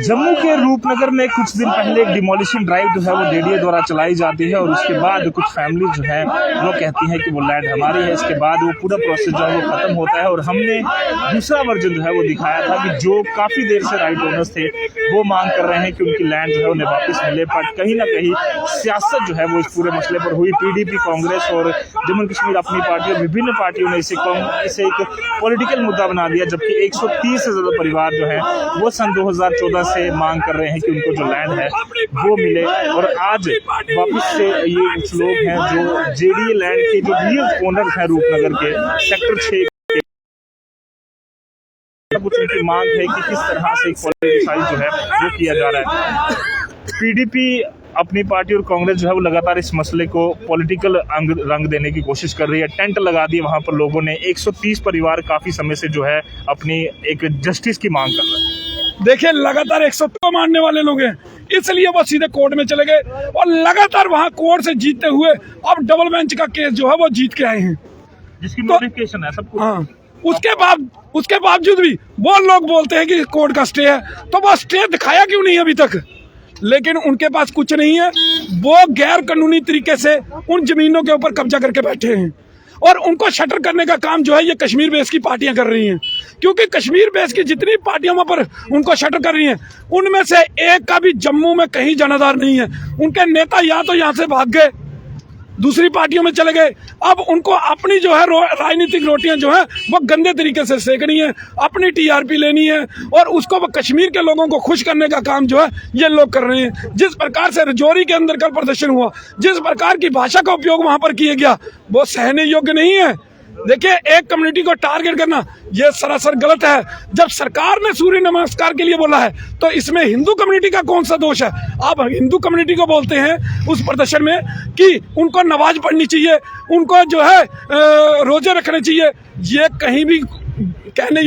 जम्मू के रूपनगर में कुछ दिन पहले एक डिमोलिशन ड्राइव जो है वो जेडीए द्वारा चलाई जाती है और उसके बाद कुछ फैमिली जो है वो कहती है कि वो लैंड हमारी है। इसके बाद वो पूरा प्रोसेस जो है वो खत्म होता है और हमने दूसरा वर्जन जो है वो दिखाया था कि जो काफी देर से राइट ओनर्स थे वो मांग कर रहे हैं कि उनकी लैंड जो है उन्हें वापस मिले। बट कहीं ना कहीं सियासत जो है वो इस पूरे मसले पर हुई। पीडीपी, कांग्रेस और जम्मू कश्मीर अपनी पार्टी और विभिन्न पार्टियों ने इसे एक पॉलिटिकल मुद्दा बना दिया, जबकि 130 से ज्यादा परिवार जो है वो सन 2014 से मांग कर रहे हैं कि उनको जो लैंड है वो मिले। और आज वापस से ये कुछ लोग हैं जो जेडीए लैंड के जो रियल ओनर्स हैं रूपनगर के सेक्टर 6 कुछ उनकी मांग है कि किस तरह से पॉलिटिसाइज जो है वो किया जा रहा है। पीडीपी अपनी पार्टी और कांग्रेस जो है वो लगातार इस मसले को पॉलिटिकल रंग देने की कोशिश कर रही है। टेंट लगा दिए वहां पर लोगों ने। 130 परिवार काफी समय से जो है अपनी एक जस्टिस की मांग कर रहे हैं। देखिए, लगातार 100 मानने वाले लोग हैं, इसलिए वो सीधे कोर्ट में चले गए और लगातार वहां कोर्ट से जीतते हुए अब डबल बेंच का केस जो है वो जीत के आए हैं, जिसकी नोटिफिकेशन है सब कुछ। हाँ, उसके बावजूद भी वो लोग बोलते हैं कि कोर्ट का स्टे है, तो वो स्टे दिखाया क्यों नहीं अभी तक? लेकिन उनके पास कुछ नहीं है। वो गैर कानूनी तरीके से उन जमीनों के ऊपर कब्जा करके बैठे हैं और उनको शटर करने का काम जो है ये कश्मीर बेस की पार्टियां कर रही हैं, क्योंकि कश्मीर बेस की जितनी पार्टियां वहां पर उनको शटर कर रही हैं उनमें से एक का भी जम्मू में कहीं जनाधार नहीं है। उनके नेता या तो यहाँ से भाग गए, दूसरी पार्टियों में चले गए। अब उनको अपनी जो है राजनीतिक रोटियां जो है वो गंदे तरीके से सेकनी है, अपनी टीआरपी लेनी है और उसको वो कश्मीर के लोगों को खुश करने का काम जो है ये लोग कर रहे हैं। जिस प्रकार से रजौरी के अंदर कल प्रदर्शन हुआ, जिस प्रकार की भाषा का उपयोग वहां पर किया गया, वो सहने योग्य नहीं है। देखिए, एक कम्युनिटी को टारगेट करना ये सरासर गलत है। जब सरकार ने सूर्य नमस्कार के लिए बोला है तो इसमें हिंदू कम्युनिटी का कौन सा दोष है? आप हिंदू कम्युनिटी को बोलते हैं उस प्रदर्शन में कि उनको नमाज पढ़नी चाहिए, उनको जो है रोजे रखने चाहिए। ये कहीं भी कहने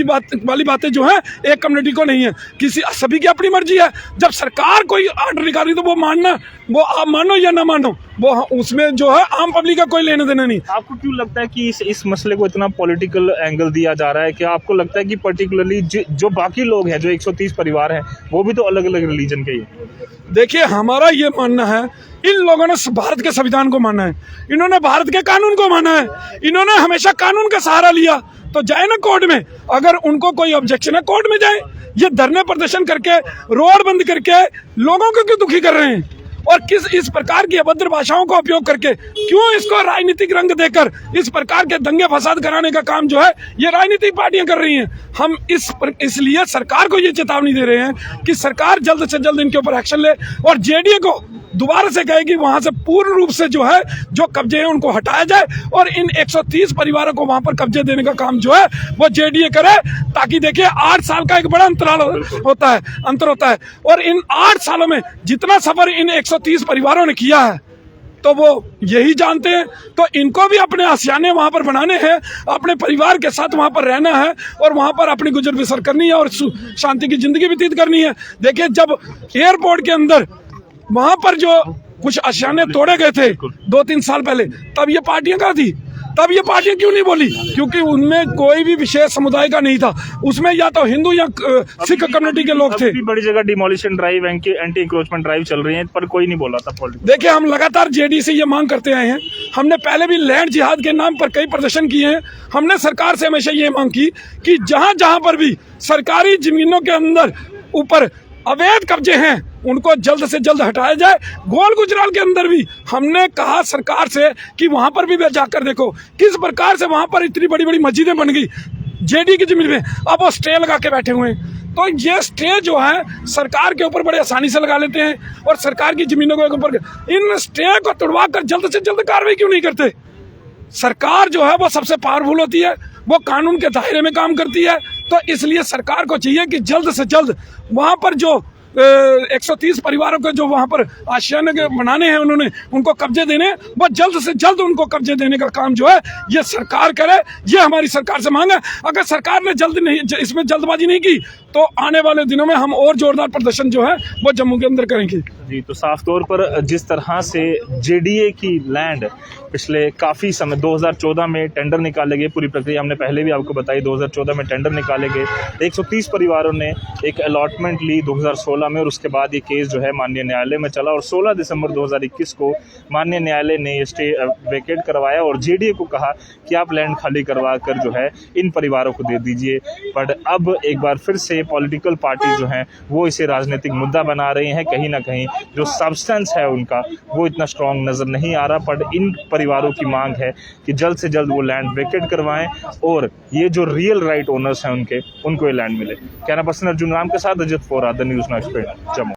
वाली बातें जो है एक कम्युनिटी को नहीं है, किसी सभी की अपनी मर्जी है। जब सरकार कोई आर्डर निकाली तो वो मानना, वो आप मानो या ना मानो, वो उसमें जो है आम पब्लिक का कोई लेना देना नहीं। आपको क्यों लगता है कि इस मसले को इतना पॉलिटिकल एंगल दिया जा रहा है? क्या आपको लगता है कि पर्टिकुलरली जो बाकी लोग हैं, जो 130 परिवार हैं, वो भी तो अलग अलग रिलीजन के ही हैं? देखिए, हमारा ये मानना है, इन लोगों ने भारत के संविधान को माना है, इन्होंने भारत के कानून को माना है, इन्होंने हमेशा कानून का सहारा लिया, तो जाए ना कोर्ट में। अगर उनको कोई ऑब्जेक्शन है कोर्ट में जाए। ये धरने प्रदर्शन करके, रोड बंद करके लोगों को क्यों दुखी कर रहे हैं और किस इस प्रकार की अभद्र भाषाओं का उपयोग करके क्यों इसको राजनीतिक रंग देकर इस प्रकार के दंगे फसाद कराने का काम जो है ये राजनीतिक पार्टियां कर रही हैं। हम इसलिए सरकार को ये चेतावनी दे रहे हैं कि सरकार जल्द से जल्द इनके ऊपर एक्शन ले और जेडीए को दोबारा से कहे कि वहां से पूर्ण रूप से जो है जो कब्जे हैं उनको हटाया जाए और इन 130 परिवारों को वहां पर कब्जे देने का काम जो है वो जेडीए करे, ताकि देखिए 8 साल का एक बड़ा अंतर होता है और इन 8 सालों में जितना सफर इन 130 परिवारों ने किया है तो वो यही जानते हैं। तो इनको भी अपने आशियाने वहां पर बनाने हैं, अपने परिवार के साथ वहां पर रहना है और वहां पर अपनी गुजर बसर करनी है और शांति की जिंदगी व्यतीत करनी है। देखिए, जब एयरपोर्ट के अंदर वहां पर जो कुछ आशियाने तोड़े गए थे 2-3 साल पहले, तब ये पार्टियां कहाँ थी? तब ये पार्टियां क्यों नहीं बोली? क्योंकि उनमें कोई भी विशेष समुदाय का नहीं था, उसमें या तो हिंदू या सिख कम्युनिटी के लोग थे। बड़ी जगह demolition drive, anti encroachment drive चल रही है, पर कोई नहीं बोला था। देखिए, हम लगातार जेडीए से ये मांग करते आए हैं। हमने पहले भी लैंड जिहाद के नाम पर कई प्रदर्शन किए हैं। हमने सरकार से हमेशा ये मांग की कि जहां जहां पर भी सरकारी जमीनों के अंदर ऊपर अवैध कब्जे हैं उनको जल्द से जल्द हटाया जाए। गोल गुजराल के अंदर भी हमने कहा सरकार से कि वहां पर भी जाकर देखो किस प्रकार से वहां पर इतनी बड़ी बड़ी मस्जिदें बन गई जेडी की जमीन में। अब वो स्टे लगा के बैठे हुए हैं, तो ये स्टे जो है सरकार के ऊपर बड़े आसानी से लगा लेते हैं और सरकार की जमीनों के ऊपर इन स्टे को तुड़वा कर जल्द से जल्द कार्रवाई क्यों नहीं करते? सरकार जो है वो सबसे पावरफुल होती है, वो कानून के दायरे में काम करती है। तो इसलिए सरकार को चाहिए कि जल्द से जल्द वहां पर जो 130 परिवारों को जो वहां पर आशियाने बनाने हैं उन्होंने उनको कब्जे देने, वो जल्द से जल्द उनको कब्जे देने का काम जो है ये सरकार करे। ये हमारी सरकार से मांग है। अगर सरकार ने इसमें जल्दबाजी नहीं की तो आने वाले दिनों में हम और जोरदार प्रदर्शन जो है वो जम्मू के अंदर करेंगे। जी, तो साफ तौर पर जिस तरह से जेडीए की लैंड पिछले काफ़ी समय 2014 में टेंडर निकाले गए, पूरी प्रक्रिया हमने पहले भी आपको बताई, 2014 में टेंडर निकाले गए, 130 परिवारों ने एक अलॉटमेंट ली 2016 में और उसके बाद ये केस जो है माननीय न्यायालय में चला और 16 दिसंबर 2021 को माननीय न्यायालय ने ये स्टे वेकेट करवाया और जेडीए को कहा कि आप लैंड खाली करवा कर जो है इन परिवारों को दे दीजिए। बट अब एक बार फिर से पॉलिटिकल पार्टी जो हैं वो इसे राजनीतिक मुद्दा बना रही हैं। कहीं ना कहीं जो सब्सटेंस है उनका वो इतना स्ट्रॉन्ग नज़र नहीं आ रहा, बट इन परिवारों की मांग है कि जल्द से जल्द वो लैंड वेकेट करवाएं और ये जो रियल राइट ओनर्स हैं उनको ये लैंड मिले। कैमरा पर्सन अर्जुन राम के साथ अजित फोरा, the news now express, Jammu.